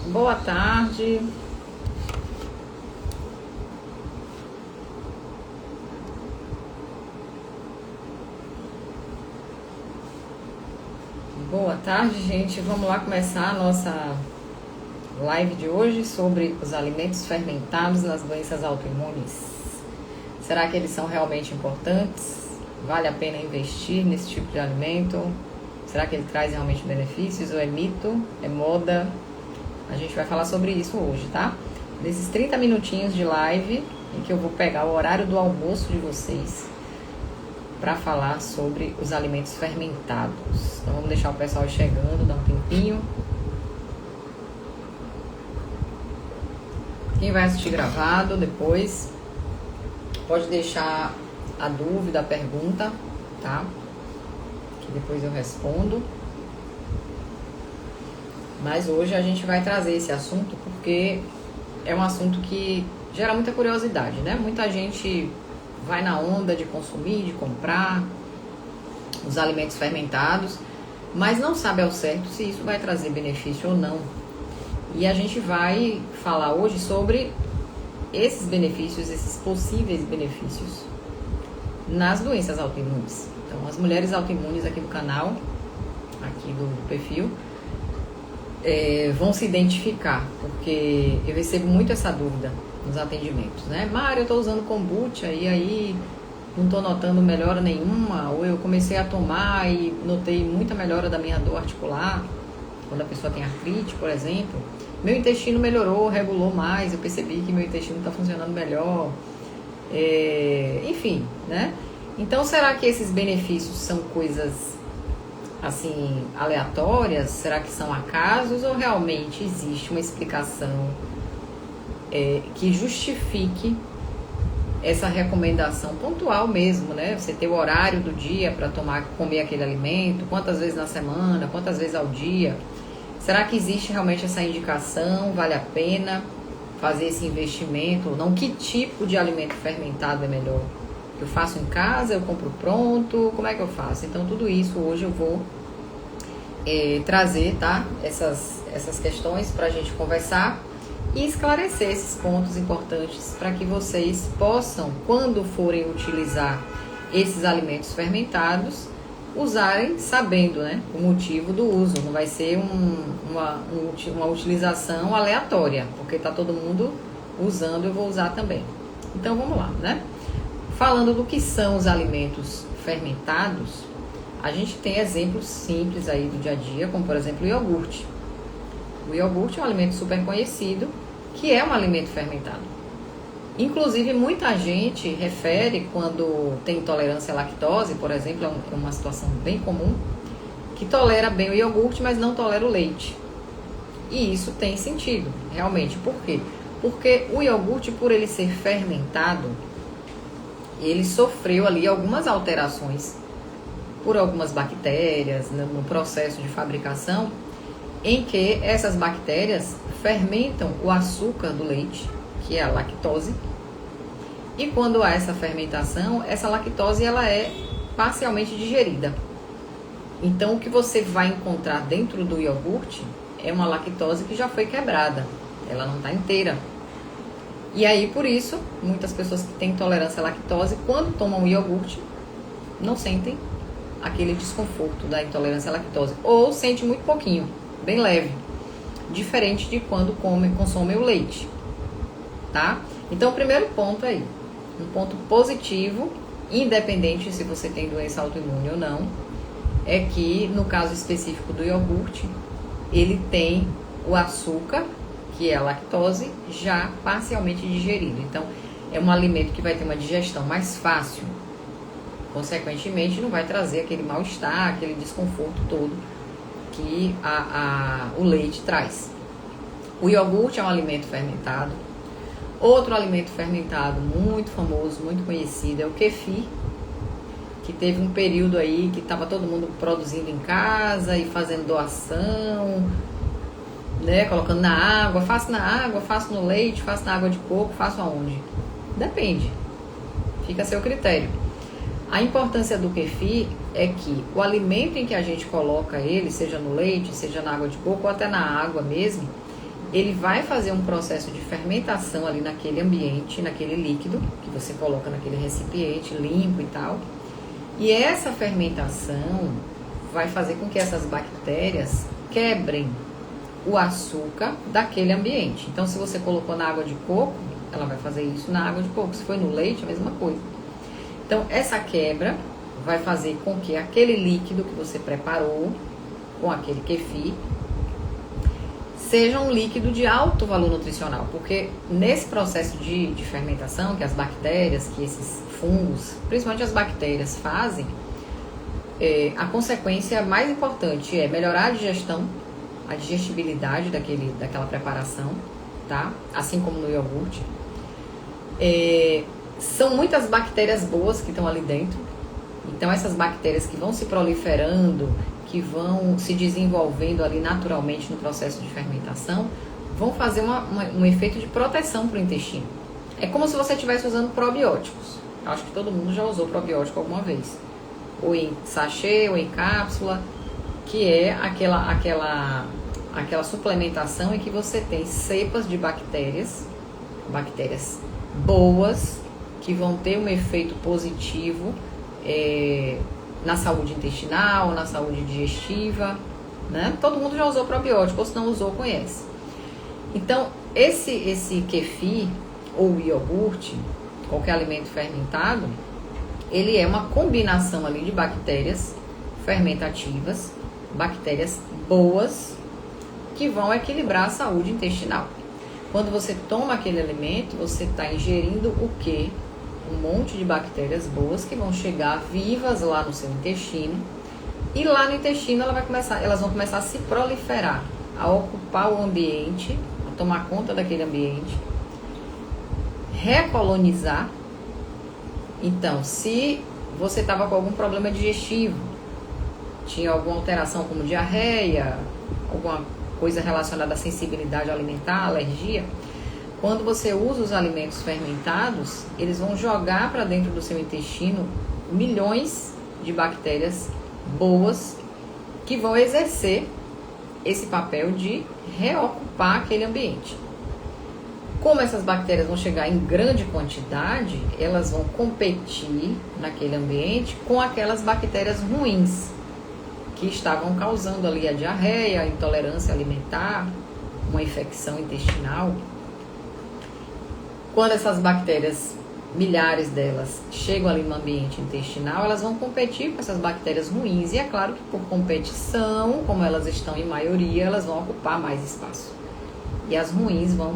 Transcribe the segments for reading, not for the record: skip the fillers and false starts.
Boa tarde. Boa tarde, gente. Vamos lá começar a nossa live de hoje sobre os alimentos fermentados nas doenças autoimunes. Será que eles são realmente importantes? Vale a pena investir nesse tipo de alimento? Será que ele traz realmente benefícios ou é mito? É moda? A gente vai falar sobre isso hoje, tá? Nesses 30 minutinhos de live, em que eu vou pegar o horário do almoço de vocês para falar sobre os alimentos fermentados. Então vamos deixar o pessoal chegando, dar um tempinho. Quem vai assistir gravado depois, pode deixar a dúvida, a pergunta, tá? Que depois eu respondo. Mas hoje a gente vai trazer esse assunto porque é um assunto que gera muita curiosidade, né? Muita gente vai na onda de consumir, de comprar os alimentos fermentados, mas não sabe ao certo se isso vai trazer benefício ou não. E a gente vai falar hoje sobre esses benefícios, esses possíveis benefícios nas doenças autoimunes. Então, as mulheres autoimunes aqui do canal, aqui do perfil, vão se identificar, porque eu recebo muito essa dúvida nos atendimentos, né? Mário, eu tô usando kombucha e aí não tô notando melhora nenhuma, ou eu comecei a tomar e notei muita melhora da minha dor articular, quando a pessoa tem artrite, por exemplo. Meu intestino melhorou, regulou mais, eu percebi que meu intestino está funcionando melhor, enfim, né? Então, será que esses benefícios são coisas assim, aleatórias? Será que são acasos ou realmente existe uma explicação que justifique essa recomendação pontual mesmo, né? Você ter o horário do dia para comer aquele alimento, quantas vezes na semana, quantas vezes ao dia. Será que existe realmente essa indicação? Vale a pena fazer esse investimento ou não? Que tipo de alimento fermentado é melhor? Eu faço em casa, eu compro pronto, como é que eu faço? Então tudo isso hoje eu vou trazer, tá? Essas questões para a gente conversar e esclarecer esses pontos importantes para que vocês possam, quando forem utilizar esses alimentos fermentados, usarem sabendo, né, o motivo do uso. Não vai ser uma utilização aleatória, porque está todo mundo usando, eu vou usar também. Então vamos lá, né? Falando do que são os alimentos fermentados, a gente tem exemplos simples aí do dia a dia, como por exemplo o iogurte. O iogurte é um alimento super conhecido, que é um alimento fermentado. Inclusive, muita gente refere, quando tem intolerância à lactose, por exemplo, é uma situação bem comum, que tolera bem o iogurte, mas não tolera o leite. E isso tem sentido, realmente. Por quê? Porque o iogurte, por ele ser fermentado, ele sofreu ali algumas alterações por algumas bactérias no processo de fabricação, em que essas bactérias fermentam o açúcar do leite, que é a lactose, e quando há essa fermentação, essa lactose ela é parcialmente digerida. Então o que você vai encontrar dentro do iogurte é uma lactose que já foi quebrada, ela não está inteira. E aí por isso, muitas pessoas que têm intolerância à lactose, quando tomam iogurte, não sentem aquele desconforto da intolerância à lactose, ou sente muito pouquinho, bem leve, diferente de quando consomem o leite, tá? Então o primeiro ponto aí, um ponto positivo, independente se você tem doença autoimune ou não, é que no caso específico do iogurte, ele tem o açúcar, que é a lactose, já parcialmente digerido. Então é um alimento que vai ter uma digestão mais fácil, consequentemente não vai trazer aquele mal-estar, aquele desconforto todo que o leite traz. O iogurte é um alimento fermentado. Outro alimento fermentado muito famoso, muito conhecido, é o kefir, que teve um período aí que estava todo mundo produzindo em casa e fazendo doação, né, colocando na água, faço na água, faço no leite, faço na água de coco, faço aonde? Depende, fica a seu critério. A importância do kefir é que o alimento em que a gente coloca ele, seja no leite, seja na água de coco ou até na água mesmo, ele vai fazer um processo de fermentação ali naquele ambiente, naquele líquido que você coloca naquele recipiente limpo e tal. E essa fermentação vai fazer com que essas bactérias quebrem o açúcar daquele ambiente. Então, se você colocou na água de coco, ela vai fazer isso na água de coco. Se foi no leite, a mesma coisa. Então, essa quebra vai fazer com que aquele líquido que você preparou com aquele kefir seja um líquido de alto valor nutricional, porque nesse processo de fermentação, que as bactérias, que esses fungos, principalmente as bactérias fazem, a consequência mais importante é melhorar a digestão, a digestibilidade daquela preparação, tá? Assim como no iogurte. São muitas bactérias boas que estão ali dentro, então essas bactérias que vão se proliferando, que vão se desenvolvendo ali naturalmente no processo de fermentação, vão fazer um efeito de proteção para o intestino. É como se você estivesse usando probióticos. Acho que todo mundo já usou probiótico alguma vez. Ou em sachê, ou em cápsula, que é aquela suplementação em que você tem cepas de bactérias boas, que vão ter um efeito positivo na saúde intestinal, na saúde digestiva, né? Todo mundo já usou probiótico, ou se não usou, conhece. Então, esse kefir ou iogurte, qualquer alimento fermentado, ele é uma combinação ali de bactérias fermentativas, bactérias boas, que vão equilibrar a saúde intestinal. Quando você toma aquele alimento, você está ingerindo o quê? Um monte de bactérias boas que vão chegar vivas lá no seu intestino, e lá no intestino elas vão começar a se proliferar, a ocupar o ambiente, a tomar conta daquele ambiente, recolonizar. Então, se você estava com algum problema digestivo, tinha alguma alteração como diarreia, alguma coisa relacionada à sensibilidade alimentar, alergia, quando você usa os alimentos fermentados, eles vão jogar para dentro do seu intestino milhões de bactérias boas que vão exercer esse papel de reocupar aquele ambiente. Como essas bactérias vão chegar em grande quantidade, elas vão competir naquele ambiente com aquelas bactérias ruins que estavam causando ali a diarreia, a intolerância alimentar, uma infecção intestinal. Quando essas bactérias, milhares delas, chegam ali no ambiente intestinal, elas vão competir com essas bactérias ruins. E é claro que por competição, como elas estão em maioria, elas vão ocupar mais espaço. E as ruins vão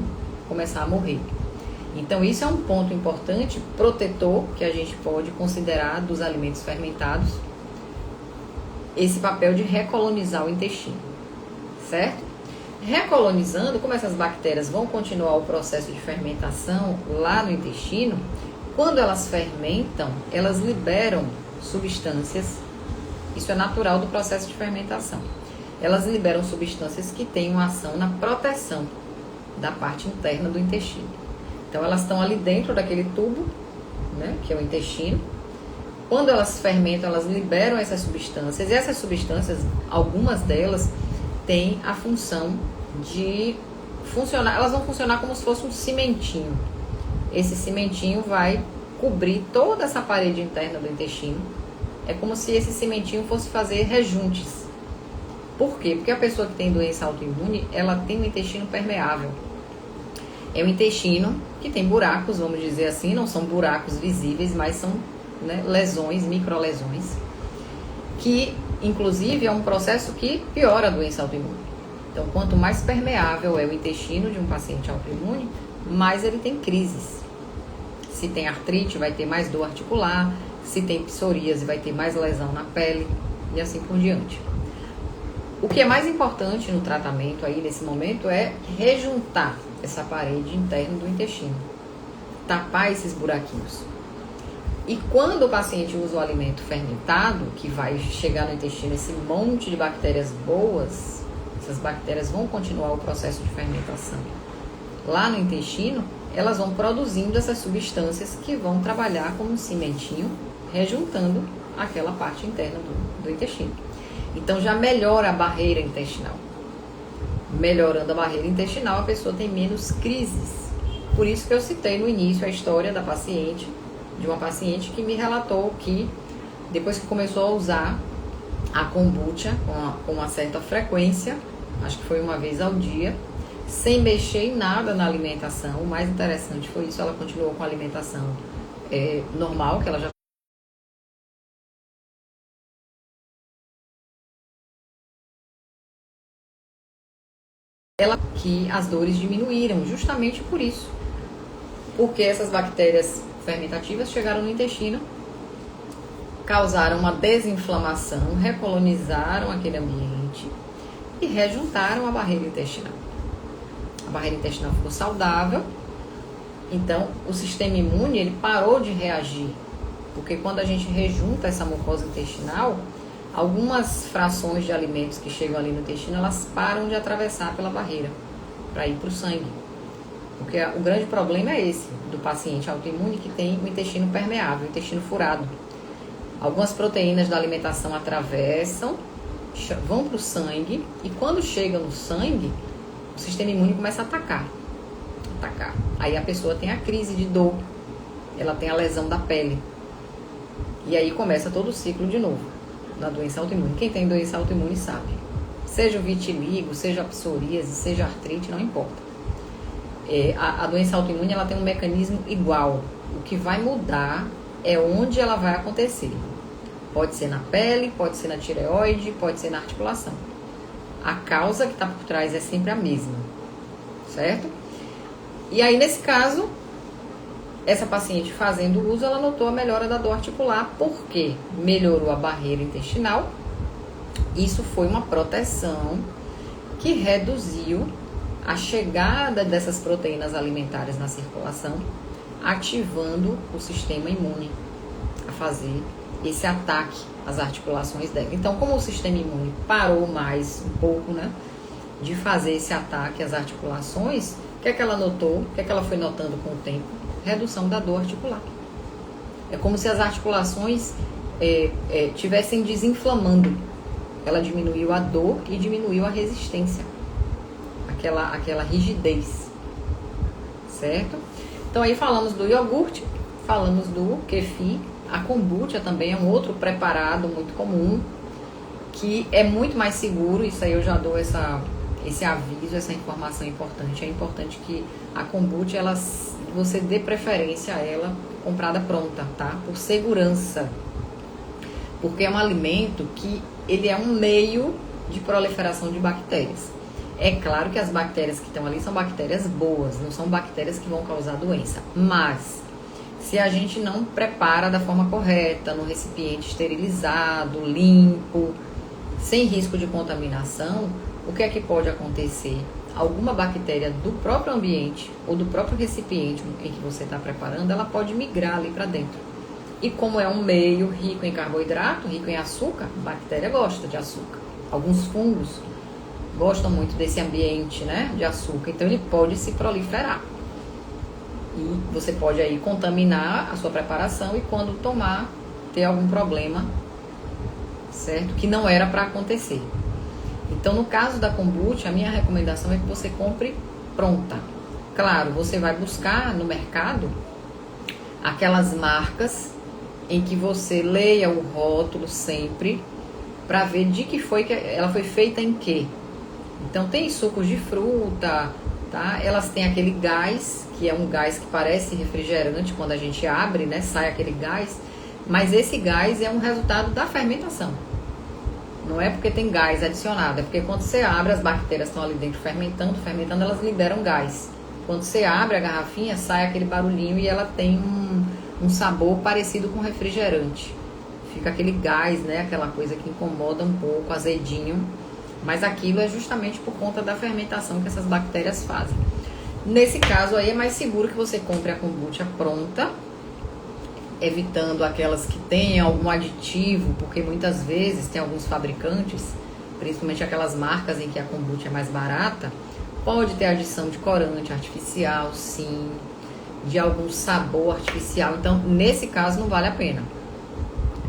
começar a morrer. Então isso é um ponto importante, protetor, que a gente pode considerar dos alimentos fermentados, esse papel de recolonizar o intestino, certo? Recolonizando, como essas bactérias vão continuar o processo de fermentação lá no intestino, quando elas fermentam, elas liberam substâncias, isso é natural do processo de fermentação, elas liberam substâncias que têm uma ação na proteção da parte interna do intestino. Então elas estão ali dentro daquele tubo, né, que é o intestino. Quando elas fermentam, elas liberam essas substâncias, e essas substâncias, algumas delas, têm a função de funcionar, elas vão funcionar como se fosse um cimentinho. Esse cimentinho vai cobrir toda essa parede interna do intestino. É como se esse cimentinho fosse fazer rejuntes. Por quê? Porque a pessoa que tem doença autoimune, ela tem um intestino permeável. É um intestino que tem buracos, vamos dizer assim, não são buracos visíveis, mas são, né, lesões, microlesões, que inclusive é um processo que piora a doença autoimune. Então, quanto mais permeável é o intestino de um paciente autoimune, mais ele tem crises. Se tem artrite, vai ter mais dor articular. Se tem psoríase, vai ter mais lesão na pele e assim por diante. O que é mais importante no tratamento aí nesse momento é rejuntar essa parede interna do intestino, tapar esses buraquinhos. E quando o paciente usa o alimento fermentado, que vai chegar no intestino esse monte de bactérias boas, essas bactérias vão continuar o processo de fermentação lá no intestino, elas vão produzindo essas substâncias que vão trabalhar como um cimentinho, rejuntando aquela parte interna do intestino. Então já melhora a barreira intestinal. melhorando a barreira intestinal, a pessoa tem menos crises. Por isso que eu citei no início a história da paciente, de uma paciente que me relatou que depois que começou a usar a kombucha com uma certa frequência, acho que foi uma vez ao dia, sem mexer em nada na alimentação. O mais interessante foi isso, ela continuou com a alimentação normal, que ela já que as dores diminuíram, justamente por isso. Porque essas bactérias fermentativas chegaram no intestino, causaram uma desinflamação, recolonizaram aquele ambiente e rejuntaram a barreira intestinal. A barreira intestinal ficou saudável, então o sistema imune ele parou de reagir, porque quando a gente rejunta essa mucosa intestinal, algumas frações de alimentos que chegam ali no intestino, elas param de atravessar pela barreira para ir para o sangue. Porque o grande problema é esse, do paciente autoimune que tem o intestino permeável, o intestino furado. Algumas proteínas da alimentação atravessam, vão para o sangue, e quando chega no sangue, o sistema imune começa a atacar. Aí a pessoa tem a crise de dor, ela tem a lesão da pele. E aí começa todo o ciclo de novo, da doença autoimune. Quem tem doença autoimune sabe. Seja o vitiligo, seja a psoríase, seja a artrite, não importa. A doença autoimune ela tem um mecanismo igual. O que vai mudar é onde ela vai acontecer. Pode ser na pele, pode ser na tireoide, pode ser na articulação. A causa que está por trás é sempre a mesma, certo? E aí, nesse caso, essa paciente fazendo uso, ela notou a melhora da dor articular, porque melhorou a barreira intestinal. Isso foi uma proteção que reduziu a chegada dessas proteínas alimentares na circulação, ativando o sistema imune a fazer esse ataque às articulações dela. Então, como o sistema imune parou mais um pouco, né, de fazer esse ataque às articulações, o que é que ela notou? O que é que ela foi notando com o tempo? Redução da dor articular. É como se as articulações tivessem desinflamando. Ela diminuiu a dor e diminuiu a resistência. Aquela rigidez. Certo? Então aí falamos do iogurte, falamos do kefir. A kombucha também é um outro preparado muito comum, que é muito mais seguro. Isso aí eu já dou esse aviso, essa informação importante. É importante que a kombucha, você dê preferência a ela comprada pronta, tá? Por segurança. Porque é um alimento que ele é um meio de proliferação de bactérias. É claro que as bactérias que estão ali são bactérias boas, não são bactérias que vão causar doença. Mas, se a gente não prepara da forma correta, no recipiente esterilizado, limpo, sem risco de contaminação, o que é que pode acontecer? Alguma bactéria do próprio ambiente ou do próprio recipiente em que você está preparando, ela pode migrar ali para dentro. E como é um meio rico em carboidrato, rico em açúcar, a bactéria gosta de açúcar. Alguns fungos gostam muito desse ambiente, né, de açúcar, então ele pode se proliferar. E você pode aí contaminar a sua preparação e quando tomar, ter algum problema, certo? Que não era para acontecer. Então, no caso da kombucha, a minha recomendação é que você compre pronta. Claro, você vai buscar no mercado aquelas marcas em que você leia o rótulo sempre para ver de que foi que ela foi feita em quê. Então, tem sucos de fruta, tá? Elas têm aquele gás, que é um gás que parece refrigerante quando a gente abre, né? Sai aquele gás, mas esse gás é um resultado da fermentação. Não é porque tem gás adicionado, é porque quando você abre, as bactérias estão ali dentro fermentando, elas liberam gás. Quando você abre a garrafinha, sai aquele barulhinho e ela tem um sabor parecido com refrigerante. Fica aquele gás, né? Aquela coisa que incomoda um pouco, azedinho. Mas aquilo é justamente por conta da fermentação que essas bactérias fazem. Nesse caso aí é mais seguro que você compre a kombucha pronta, evitando aquelas que têm algum aditivo, porque muitas vezes tem alguns fabricantes, principalmente aquelas marcas em que a kombucha é mais barata, pode ter adição de corante artificial, sim, de algum sabor artificial. Então, nesse caso, não vale a pena.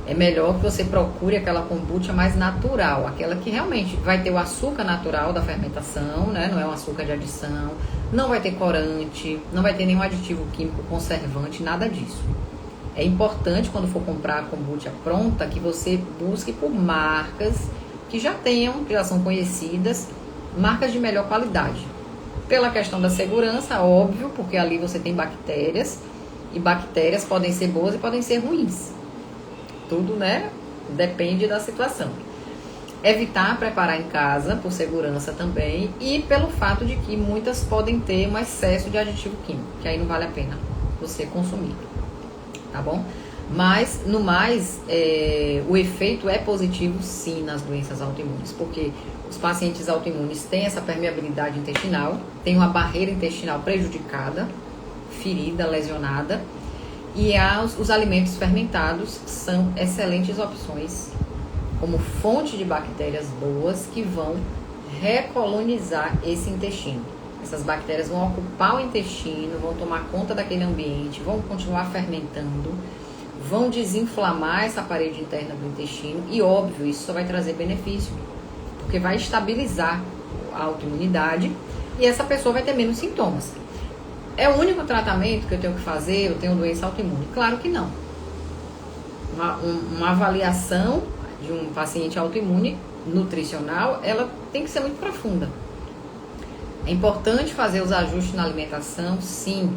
é melhor que você procure aquela kombucha mais natural, aquela que realmente vai ter o açúcar natural da fermentação, né? Não é um açúcar de adição, não vai ter corante, não vai ter nenhum aditivo químico conservante, nada disso. É importante, quando for comprar a kombucha pronta, que você busque por marcas que já tenham, que já são conhecidas, marcas de melhor qualidade. Pela questão da segurança, óbvio, porque ali você tem bactérias, e bactérias podem ser boas e podem ser ruins. Tudo, né? Depende da situação. Evitar preparar em casa, por segurança também, e pelo fato de que muitas podem ter um excesso de aditivo químico, que aí não vale a pena você consumir, tá bom? Mas, no mais, o efeito é positivo sim nas doenças autoimunes, porque os pacientes autoimunes têm essa permeabilidade intestinal, têm uma barreira intestinal prejudicada, ferida, lesionada, e os alimentos fermentados são excelentes opções como fonte de bactérias boas que vão recolonizar esse intestino. Essas bactérias vão ocupar o intestino, vão tomar conta daquele ambiente, vão continuar fermentando, vão desinflamar essa parede interna do intestino e, óbvio, isso só vai trazer benefício, porque vai estabilizar a autoimunidade e essa pessoa vai ter menos sintomas. É o único tratamento que eu tenho que fazer? Eu tenho doença autoimune? Claro que não. Uma avaliação de um paciente autoimune nutricional, ela tem que ser muito profunda. É importante fazer os ajustes na alimentação, sim.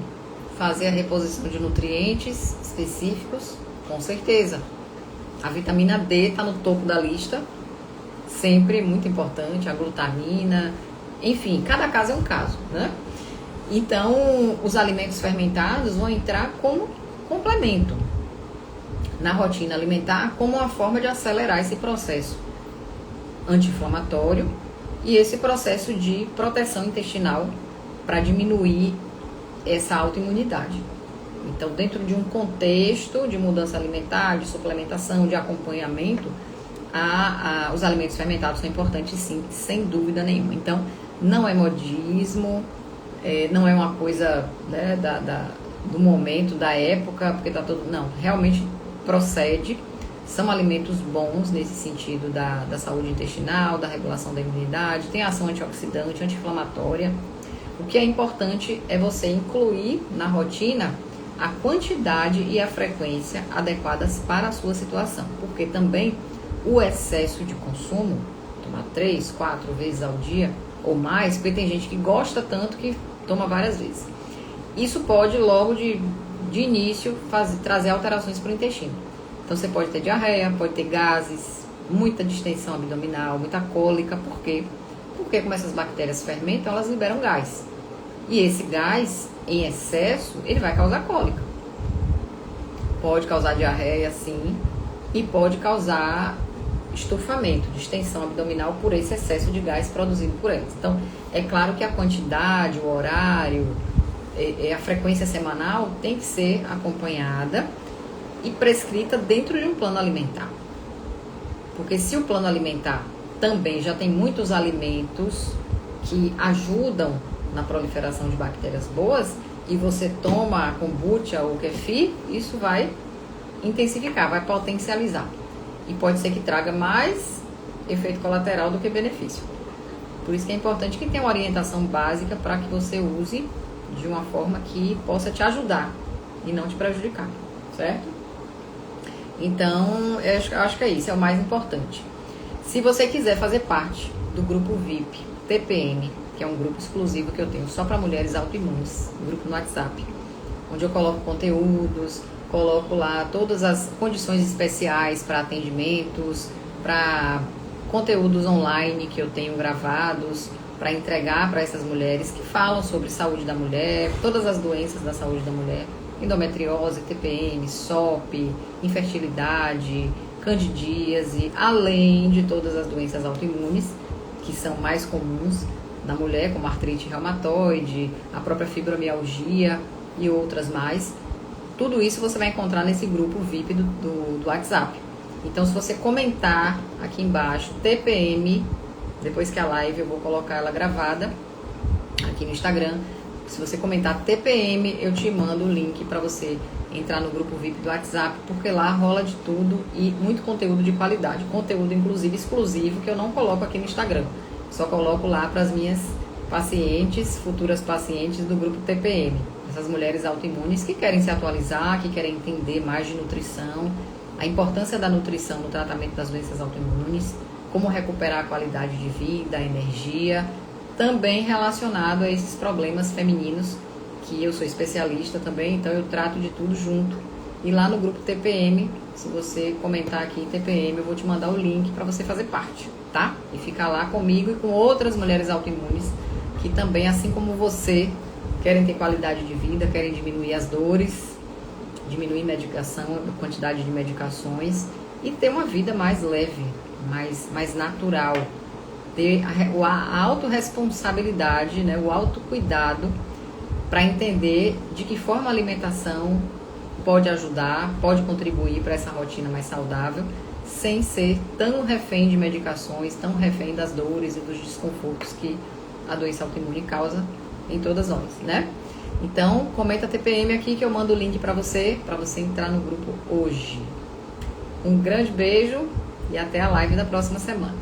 Fazer a reposição de nutrientes específicos, com certeza. A vitamina D está no topo da lista, sempre muito importante, a glutamina, enfim, cada caso é um caso, né? Então, os alimentos fermentados vão entrar como complemento na rotina alimentar, como uma forma de acelerar esse processo anti-inflamatório e esse processo de proteção intestinal para diminuir essa autoimunidade. Então, dentro de um contexto de mudança alimentar, de suplementação, de acompanhamento, os alimentos fermentados são importantes sim, sem dúvida nenhuma. Então, não é modismo, não é uma coisa, né, do momento, da época, porque tá todo... Não, realmente procede. São alimentos bons nesse sentido da saúde intestinal, da regulação da imunidade, tem ação antioxidante, anti-inflamatória. O que é importante é você incluir na rotina a quantidade e a frequência adequadas para a sua situação, porque também o excesso de consumo, tomar 3, 4 vezes ao dia ou mais, porque tem gente que gosta tanto que toma várias vezes. Isso pode logo de início trazer alterações para o intestino. Então você pode ter diarreia, pode ter gases, muita distensão abdominal, muita cólica. Por quê? Porque como essas bactérias fermentam, elas liberam gás. E esse gás, em excesso, ele vai causar cólica. Pode causar diarreia, sim, e pode causar estufamento, distensão abdominal por esse excesso de gás produzido por elas. Então, é claro que a quantidade, o horário, a frequência semanal tem que ser acompanhada e prescrita dentro de um plano alimentar. Porque se o plano alimentar também já tem muitos alimentos que ajudam na proliferação de bactérias boas e você toma a kombucha ou o kefir, isso vai intensificar, vai potencializar. E pode ser que traga mais efeito colateral do que benefício. Por isso que é importante que tenha uma orientação básica para que você use de uma forma que possa te ajudar e não te prejudicar, certo? Então, eu acho que é isso, é o mais importante. Se você quiser fazer parte do grupo VIP TPM, que é um grupo exclusivo que eu tenho só para mulheres autoimunes, um grupo no WhatsApp, onde eu coloco conteúdos, coloco lá todas as condições especiais para atendimentos, para conteúdos online que eu tenho gravados, para entregar para essas mulheres que falam sobre saúde da mulher, todas as doenças da saúde da mulher, endometriose, TPM, SOP, infertilidade, candidíase, além de todas as doenças autoimunes, que são mais comuns na mulher, como artrite reumatoide, a própria fibromialgia e outras mais. Tudo isso você vai encontrar nesse grupo VIP do WhatsApp. Então, se você comentar aqui embaixo, TPM, depois que a live eu vou colocar ela gravada aqui no Instagram. Se você comentar TPM, eu te mando o link para você entrar no grupo VIP do WhatsApp, porque lá rola de tudo e muito conteúdo de qualidade. Conteúdo, inclusive, exclusivo, que eu não coloco aqui no Instagram. Só coloco lá para as minhas pacientes, futuras pacientes do grupo TPM. Essas mulheres autoimunes que querem se atualizar, que querem entender mais de nutrição, a importância da nutrição no tratamento das doenças autoimunes, como recuperar a qualidade de vida, a energia, também relacionado a esses problemas femininos, que eu sou especialista também, então eu trato de tudo junto. E lá no grupo TPM, se você comentar aqui TPM, eu vou te mandar o link para você fazer parte, tá? E ficar lá comigo e com outras mulheres autoimunes que também, assim como você, querem ter qualidade de vida, querem diminuir as dores, diminuir medicação, a quantidade de medicações e ter uma vida mais leve, mais natural. Ter a autorresponsabilidade, né, o autocuidado para entender de que forma a alimentação pode ajudar, pode contribuir para essa rotina mais saudável, sem ser tão refém de medicações, tão refém das dores e dos desconfortos que a doença autoimune causa em todas nós, né? Então, comenta TPM aqui que eu mando o link para você entrar no grupo hoje. Um grande beijo e até a live da próxima semana.